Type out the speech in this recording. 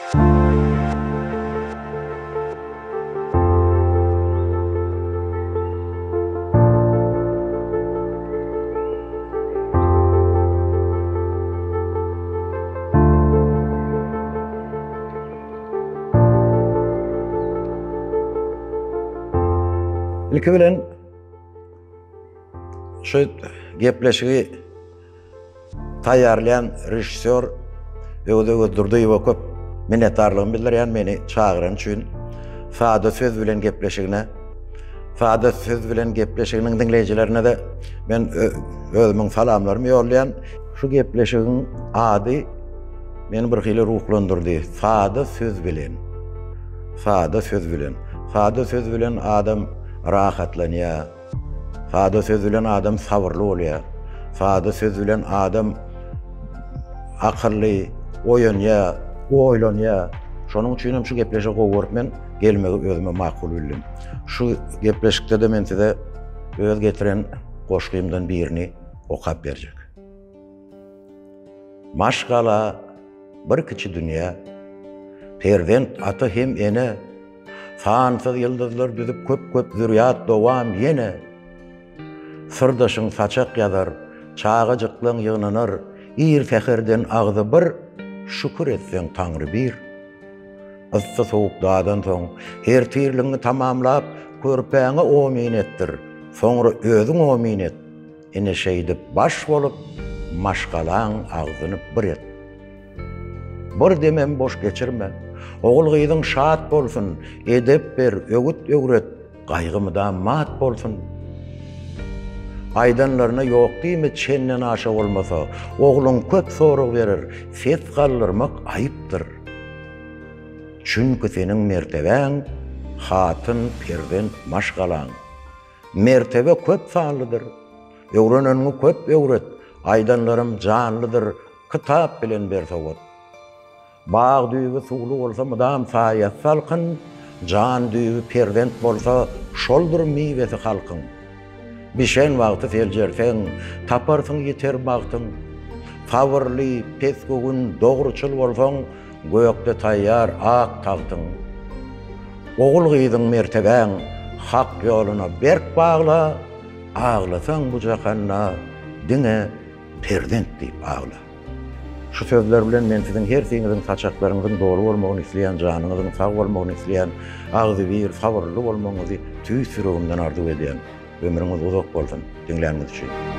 İlki bilen şu gepleşigi taýýarlayan rejissor öňe durdy köp minnetdarlygymy bildirýän meni çagyran üçin sada söz bilen gepleşigine, sada söz bilen gepleşiginiň dinleýijilerine de men özümiň salamlarymı ýollaýan. Şu gepleşigiň ady meni bir hili ruhlandyrdy. Sada söz bilen. Sada söz bilen. Sada söz bilen adam rahatlanýar. Sada söz bilen adam sabırly bolýar. Sada söz bilen adam akylly, oýanýar, oýlanýar. Şonuň üçin şu gepleşige gowy men gelmegi özüme makul bildim. Şu gepleşikde de men size öz getiren goşgymdan birini okap berjek. Maşgala bir kiçi dünýä, Perzent aty hem ene, sansız yıldızlar düzüp köp zürriyat dowam yene. Sırdaşyň saçak ýazar, çağı jyklyň ýygnanar, ir fäherden agzy bir, şükür etseň Taňry bir. Issy sowuk dadan soň her tirliňi tamamlap körpäňe omin etdir. Soňra özüň omin et. Ene şeýdip baş bolup maşgalaň agzyny bir et. Bir demem boş geçirme. Oğul gyzyň şat bolsun, edep ber, ögüt ögret, gaýgymydan mat bolsun. Aydanlaryna ýok diýme çenden aşa bolmasa, oğluň köp sorag berer, ses galdyrmak aýypdyr. Çünki seniň mertebeň hatyn Perzent maşgalaň. Mertebe köp sanlydyr. Öwrenenini köp öwret, aydanlarym janlydyr, kitap bilen ber sowat. Bağ düýbi suwly bolsa mudam saýat salkyn, jan düýbi Perzent bolsa şoldur miwesi halkyň. Bişen wagty seljerseň, taparsyň ýeter bagtyň. Fawrly, pesgugün, dogruçul bolsaň, göýekde taýýar ak tagtyň. Oğul gyzyň mertebeň, hak ýoluna berk bagla, aglasaň bu jahanna, diňe Perzent diýip agla. Şu sözler bilen men siziň her siňiziň saçaklaryňyzyň dogry bolmagyny isleýän, janyňyzyň sag bolmagyny isleýän, agzy bir, sabırly bolmagyny tüý sürügimden arzuw edýän. Ömrüňiz uzak bolsun, dinläňiz üçin.